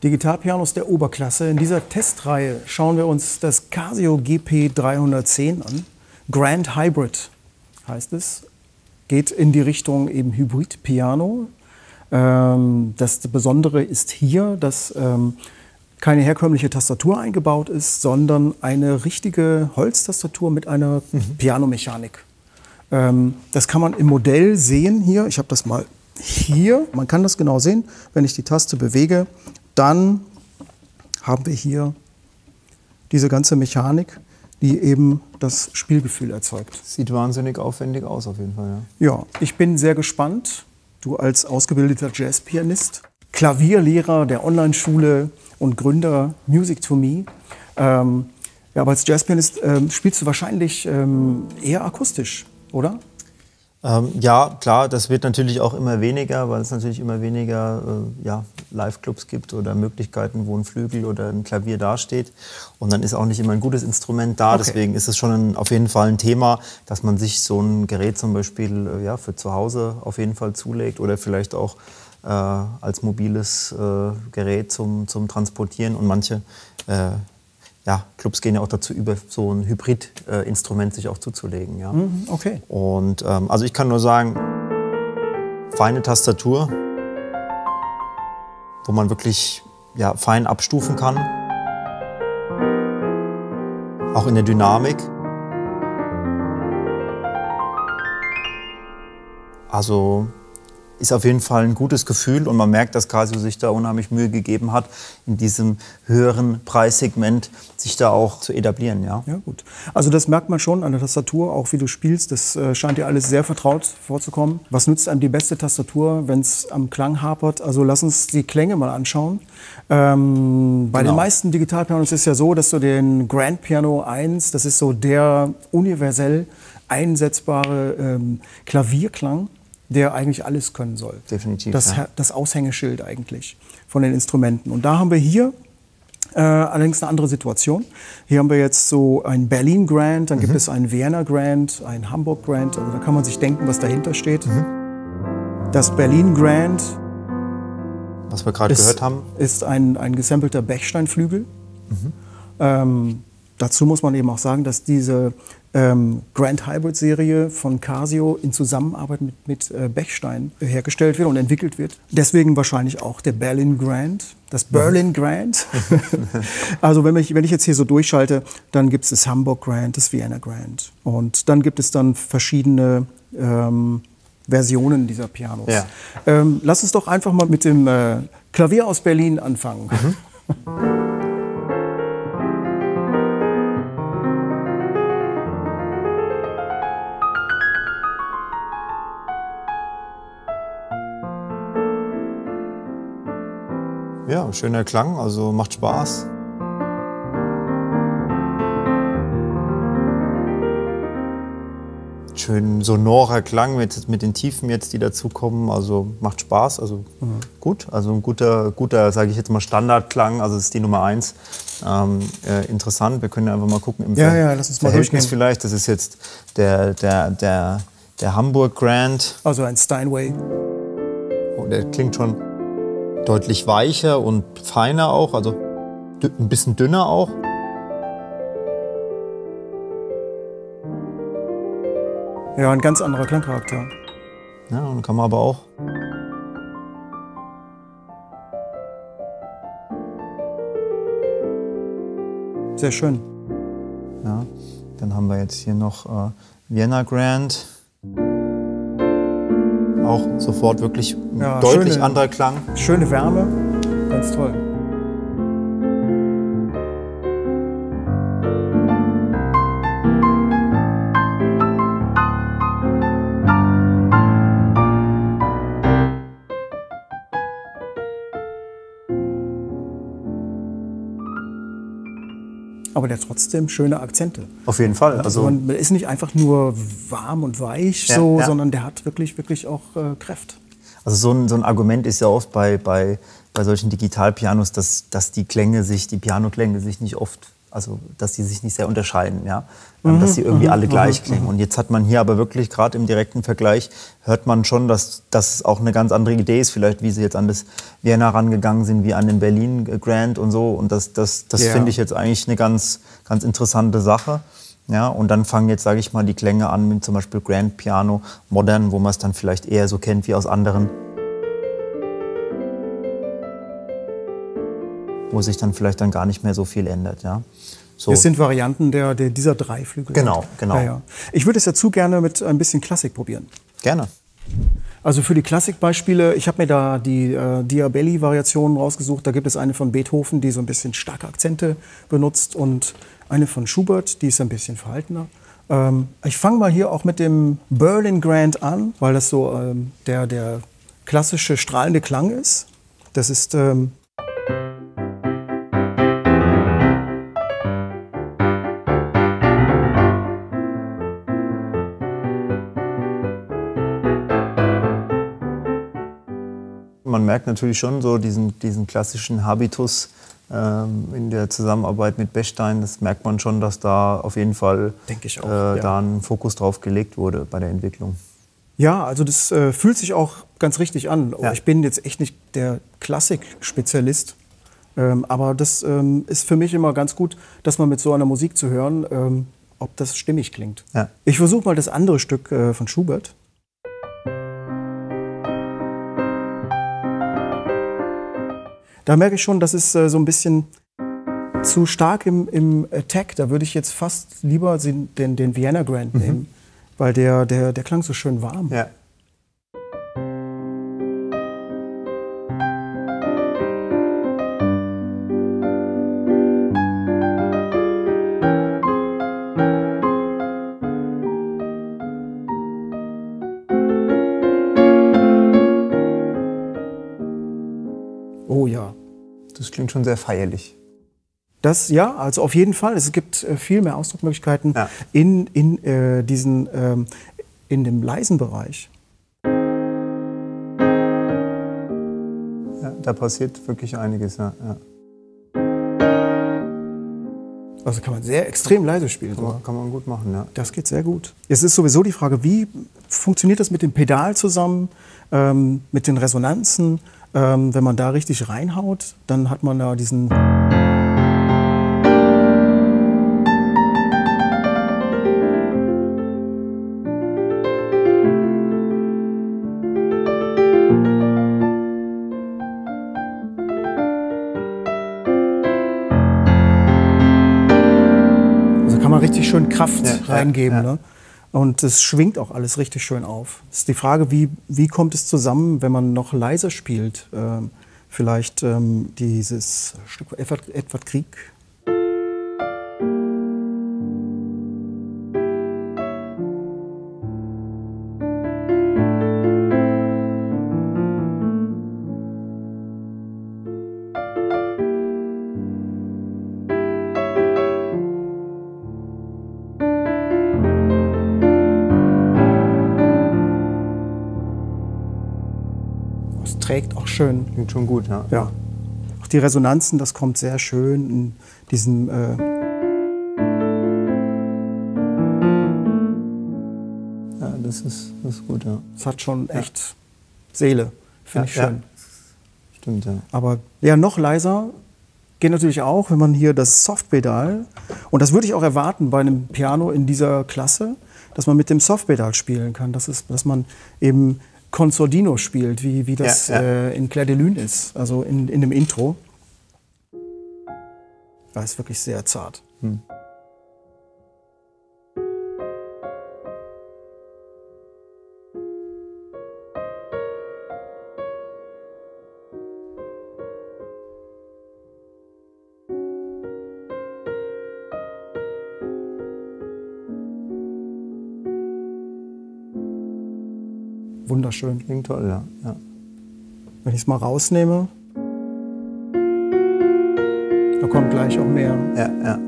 Digitalpianos der Oberklasse. In dieser Testreihe schauen wir uns das Casio GP310 an. Grand Hybrid heißt es. Geht in die Richtung eben Hybrid-Piano. Das Besondere ist hier, dass keine herkömmliche Tastatur eingebaut ist, sondern eine richtige Holztastatur mit einer Pianomechanik. Das kann man im Modell sehen hier. Ich habe das mal hier. Man kann das genau sehen. Wenn ich die Taste bewege, dann haben wir hier diese ganze Mechanik, die eben das Spielgefühl erzeugt. Sieht wahnsinnig aufwendig aus auf jeden Fall. Ja, ich bin sehr gespannt. Du als ausgebildeter Jazzpianist, Klavierlehrer der Online-Schule und Gründer Music2Me. Ja, aber als Jazzpianist spielst du wahrscheinlich eher akustisch, oder? Ja, klar, das wird natürlich auch immer weniger, weil es natürlich immer weniger Live-Clubs gibt oder Möglichkeiten, wo ein Flügel oder ein Klavier dasteht. Und dann ist auch nicht immer ein gutes Instrument da. Okay. Deswegen ist es schon auf jeden Fall ein Thema, dass man sich so ein Gerät zum Beispiel für zu Hause auf jeden Fall zulegt oder vielleicht auch als mobiles Gerät zum Transportieren. Und manche Clubs gehen ja auch dazu über, so ein Hybrid-Instrument sich auch zuzulegen. Ja. Okay. Und also ich kann nur sagen, feine Tastatur, wo man wirklich fein abstufen kann. Auch in der Dynamik. Also ist auf jeden Fall ein gutes Gefühl und man merkt, dass Casio sich da unheimlich Mühe gegeben hat, in diesem höheren Preissegment sich da auch zu etablieren. Ja, ja gut. Also das merkt man schon an der Tastatur, auch wie du spielst. Das scheint dir alles sehr vertraut vorzukommen. Was nützt einem die beste Tastatur, wenn es am Klang hapert? Also lass uns die Klänge mal anschauen. Bei den meisten Digitalpianos ist es ja so, dass du den Grand Piano 1, das ist so der universell einsetzbare Klavierklang, der eigentlich alles können soll. Definitiv. Das Aushängeschild eigentlich von den Instrumenten. Und da haben wir hier allerdings eine andere Situation. Hier haben wir jetzt so ein Berlin Grand, dann gibt es einen Vienna Grand, einen Hamburg Grand. Also da kann man sich denken, was dahinter steht. Das Berlin Grand, was wir gerade gehört haben, ist ein gesampelter Bechstein-Flügel. Dazu muss man eben auch sagen, dass diese Grand Hybrid Serie von Casio in Zusammenarbeit mit Bechstein hergestellt wird und entwickelt wird. Deswegen wahrscheinlich auch der Berlin Grand, das Berlin Grand. Also wenn ich jetzt hier so durchschalte, dann gibt es das Hamburg Grand, das Vienna Grand. Und dann gibt es dann verschiedene Versionen dieser Pianos. Ja. Lass uns doch einfach mal mit dem Klavier aus Berlin anfangen. Ja, schöner Klang, also macht Spaß. Schön sonorer Klang mit den Tiefen jetzt, die dazukommen, also macht Spaß, also gut. Also ein guter, sage ich jetzt mal, Standardklang, also das ist die Nummer 1. Interessant, wir können ja einfach mal gucken im lass uns mal Verhältnis vielleicht. Das ist jetzt der Hamburg Grand. Also ein Steinway. Oh, der klingt schon deutlich weicher und feiner auch, also ein bisschen dünner auch. Ja, ein ganz anderer Klangcharakter. Ja, und kann man aber auch. Sehr schön. Ja, dann haben wir jetzt hier noch Vienna Grand. Auch sofort wirklich deutlich anderer Klang. Schöne Wärme, ganz toll. Aber der hat trotzdem schöne Akzente. Auf jeden Fall. Also man ist nicht einfach nur warm und weich, sondern der hat wirklich auch Kraft. Also so ein Argument ist ja oft bei solchen Digitalpianos, dass die Pianoklänge sich nicht oft also dass die sich nicht sehr unterscheiden, ja, dass sie irgendwie alle gleich klingen. Und jetzt hat man hier aber wirklich, gerade im direkten Vergleich, hört man schon, dass das auch eine ganz andere Idee ist, vielleicht wie sie jetzt an das Vienna rangegangen sind, wie an den Berlin Grand und so. Und das finde ich jetzt eigentlich eine ganz interessante Sache. Ja, und dann fangen jetzt, sage ich mal, die Klänge an mit zum Beispiel Grand Piano, Modern, wo man es dann vielleicht eher so kennt wie aus anderen. Wo sich dann vielleicht dann gar nicht mehr so viel ändert. Ja. So. Das sind Varianten dieser 3 Flügel. Genau. Ja, ja. Ich würde es ja zu gerne mit ein bisschen Klassik probieren. Gerne. Also für die Klassikbeispiele, ich habe mir da die Diabelli-Variationen rausgesucht. Da gibt es eine von Beethoven, die so ein bisschen starke Akzente benutzt, und eine von Schubert, die ist ein bisschen verhaltener. Ich fange mal hier auch mit dem Berlin Grand an, weil das so der klassische strahlende Klang ist. Das ist man merkt natürlich schon so diesen klassischen Habitus in der Zusammenarbeit mit Bechstein. Das merkt man schon, dass da auf jeden Fall denke ich auch, da ein Fokus drauf gelegt wurde bei der Entwicklung. Ja, also das fühlt sich auch ganz richtig an. Ja. Ich bin jetzt echt nicht der Klassik-Spezialist, aber das ist für mich immer ganz gut, dass man mit so einer Musik zu hören, ob das stimmig klingt. Ja. Ich versuche mal das andere Stück von Schubert. Da merke ich schon, das ist so ein bisschen zu stark im Attack. Da würde ich jetzt fast lieber den Vienna Grand nehmen, weil der klang so schön warm. Ja. Oh ja. Das klingt schon sehr feierlich. Das ja, also auf jeden Fall. Es gibt viel mehr Ausdrucksmöglichkeiten Ja. in dem leisen Bereich. Ja, da passiert wirklich einiges. Ja. Ja. Also kann man sehr extrem leise spielen. sogar. Kann man gut machen, ja. Das geht sehr gut. Es ist sowieso die Frage, wie funktioniert das mit dem Pedal zusammen, mit den Resonanzen? Wenn man da richtig reinhaut, dann hat man da diesen... Also kann man richtig schön Kraft reingeben. ja. Ne? Und es schwingt auch alles richtig schön auf. Es ist die Frage, wie kommt es zusammen, wenn man noch leiser spielt? Vielleicht dieses Stück Edward Grieg. Das trägt auch schön. Klingt schon gut, ja. Ja. Auch die Resonanzen, das kommt sehr schön in diesem. Ja, das ist gut, ja. Es hat schon echt Seele, finde ich schön. Ja. Stimmt, ja. Aber ja, noch leiser geht natürlich auch, wenn man hier das Softpedal, und das würde ich auch erwarten bei einem Piano in dieser Klasse, dass man mit dem Softpedal spielen kann, dass man eben Consordino spielt, wie das in Clair de Lune ist, also in dem Intro. Das ist wirklich sehr zart. Wunderschön. Klingt toll, ja. Ja. Wenn ich es mal rausnehme, da kommt gleich auch mehr. Ja, ja.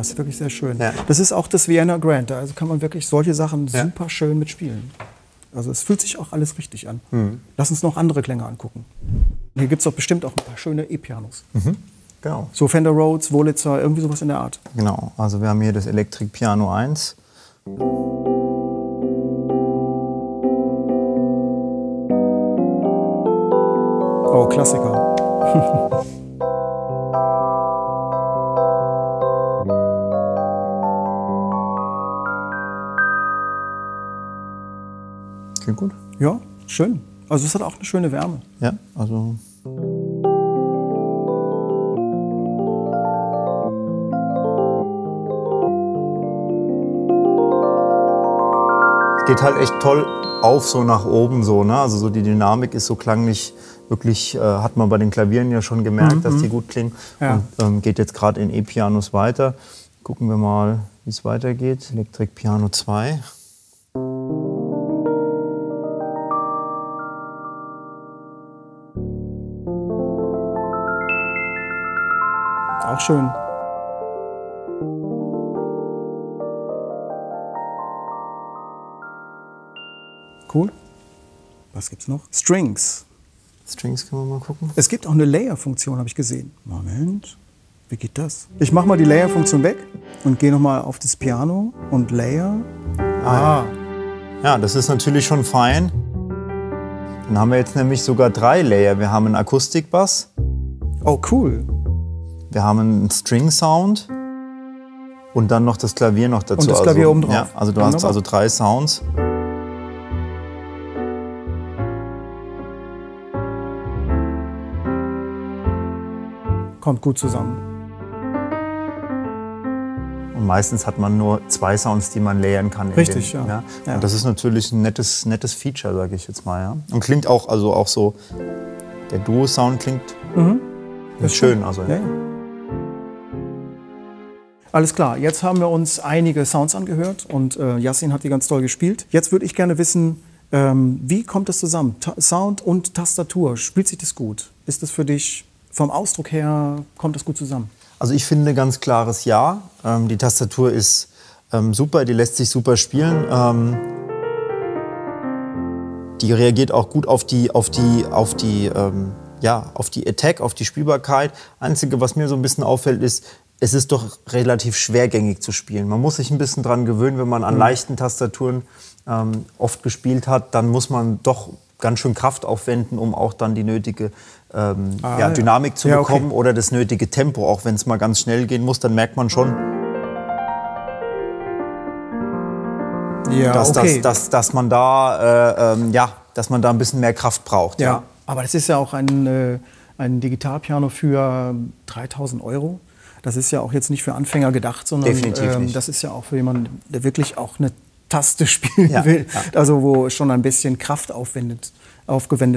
das ist wirklich sehr schön. Ja. Das ist auch das Vienna Grand. Also kann man wirklich solche Sachen super schön mitspielen. Also es fühlt sich auch alles richtig an. Lass uns noch andere Klänge angucken. Hier gibt es doch bestimmt auch ein paar schöne E-Pianos. Genau. So Fender Rhodes, Wurlitzer, irgendwie sowas in der Art. Genau, also wir haben hier das Electric Piano 1. Oh, Klassiker. Klingt gut. Ja, schön. Also es hat auch eine schöne Wärme. Ja, also... Es geht halt echt toll auf, so nach oben, so, ne? Also so die Dynamik ist so klanglich wirklich, hat man bei den Klavieren ja schon gemerkt, dass die gut klingen. Ja. Und geht jetzt gerade in E-Pianos weiter. Gucken wir mal, wie es weitergeht. Electric Piano 2. Auch schön. Cool. Was gibt's noch? Strings. Strings können wir mal gucken. Es gibt auch eine Layer-Funktion, habe ich gesehen. Moment, wie geht das? Ich mache mal die Layer-Funktion weg und gehe nochmal auf das Piano und Layer. Ja, das ist natürlich schon fein. Dann haben wir jetzt nämlich sogar 3 Layer. Wir haben einen Akustikbass, Oh, cool. wir haben einen String-Sound und dann noch das Klavier noch dazu. Und das Klavier oben drauf. Ja, also du hast also 3 Sounds. Kommt gut zusammen. Und meistens hat man nur 2 Sounds, die man layern kann. Richtig, ja. Ja. Und das ist natürlich ein nettes Feature, sage ich jetzt mal. Ja. Und klingt auch, also auch so, der Duo-Sound klingt schön. Also. Ja, ja. Alles klar, jetzt haben wir uns einige Sounds angehört und Yassin hat die ganz toll gespielt. Jetzt würde ich gerne wissen, wie kommt das zusammen? Sound und Tastatur, spielt sich das gut? Ist das für dich vom Ausdruck her, kommt das gut zusammen? Also ich finde ganz klares Ja. Die Tastatur ist super, die lässt sich super spielen. Die reagiert auch gut auf die Attack, auf die Spielbarkeit. Einzige, was mir so ein bisschen auffällt, ist, es ist doch relativ schwergängig zu spielen. Man muss sich ein bisschen dran gewöhnen, wenn man an leichten Tastaturen oft gespielt hat, dann muss man doch ganz schön Kraft aufwenden, um auch dann die nötige Dynamik zu bekommen oder das nötige Tempo. Auch wenn es mal ganz schnell gehen muss, dann merkt man schon, dass man da ein bisschen mehr Kraft braucht. Ja. Aber das ist ja auch ein Digitalpiano für 3.000 €. Das ist ja auch jetzt nicht für Anfänger gedacht, sondern definitiv nicht. Das ist ja auch für jemanden, der wirklich auch eine Taste spielen will. Ja. Also wo schon ein bisschen Kraft aufgewendet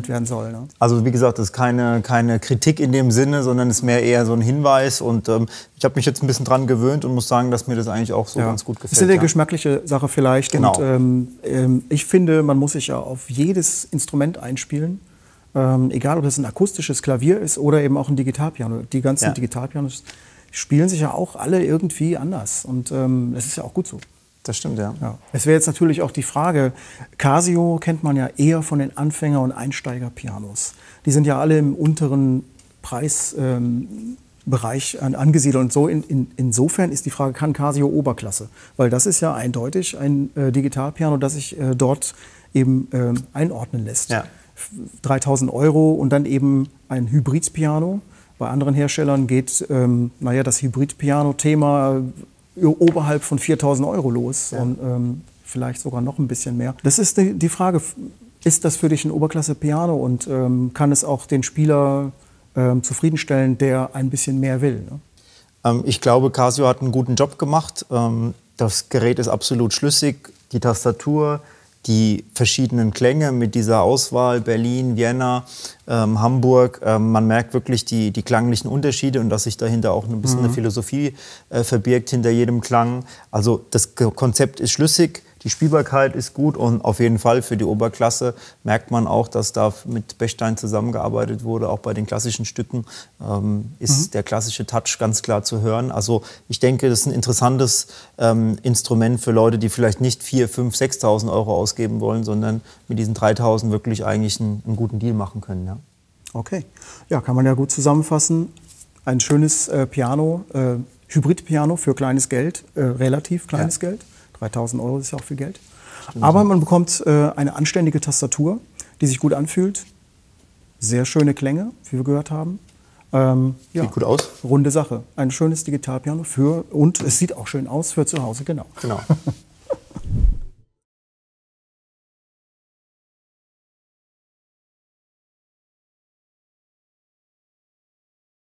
werden soll. Ne? Also wie gesagt, das ist keine Kritik in dem Sinne, sondern es ist mehr eher so ein Hinweis. Und ich habe mich jetzt ein bisschen dran gewöhnt und muss sagen, dass mir das eigentlich auch so ganz gut gefällt. Das ist eine geschmackliche Sache vielleicht. Genau. Und ich finde, man muss sich ja auf jedes Instrument einspielen. Egal, ob das ein akustisches Klavier ist oder eben auch ein Digitalpiano. Die ganzen Digitalpianos spielen sich ja auch alle irgendwie anders. Und das ist ja auch gut so. Das stimmt, ja. Es wäre jetzt natürlich auch die Frage, Casio kennt man ja eher von den Anfänger- und Einsteigerpianos. Die sind ja alle im unteren Preisbereich angesiedelt. Und so insofern ist die Frage, kann Casio Oberklasse? Weil das ist ja eindeutig ein Digitalpiano, das sich dort eben einordnen lässt. Ja. 3.000 € und dann eben ein Hybridpiano. Bei anderen Herstellern geht das Hybridpiano-Thema oberhalb von 4.000 € los und vielleicht sogar noch ein bisschen mehr. Das ist die Frage, ist das für dich ein Oberklasse-Piano und kann es auch den Spieler zufriedenstellen, der ein bisschen mehr will? Ne? Ich glaube, Casio hat einen guten Job gemacht. Das Gerät ist absolut schlüssig, die Tastatur, die verschiedenen Klänge mit dieser Auswahl, Berlin, Vienna, Hamburg. Man merkt wirklich die klanglichen Unterschiede und dass sich dahinter auch ein bisschen eine Philosophie verbirgt hinter jedem Klang. Also das Konzept ist schlüssig, Die Spielbarkeit ist gut und auf jeden Fall für die Oberklasse merkt man auch, dass da mit Bechstein zusammengearbeitet wurde. Auch bei den klassischen Stücken ist der klassische Touch ganz klar zu hören. Also ich denke, das ist ein interessantes Instrument für Leute, die vielleicht nicht 4.000, 5.000, 6.000 Euro ausgeben wollen, sondern mit diesen 3.000 wirklich eigentlich einen guten Deal machen können. Ja. Okay, ja, kann man ja gut zusammenfassen. Ein schönes Piano, Hybrid-Piano für kleines Geld, relativ kleines Geld. 3.000 Euro ist ja auch viel Geld. Stimmt. Aber man bekommt eine anständige Tastatur, die sich gut anfühlt. Sehr schöne Klänge, wie wir gehört haben. Sieht gut aus. Runde Sache. Ein schönes Digitalpiano und es sieht auch schön aus für zu Hause, genau.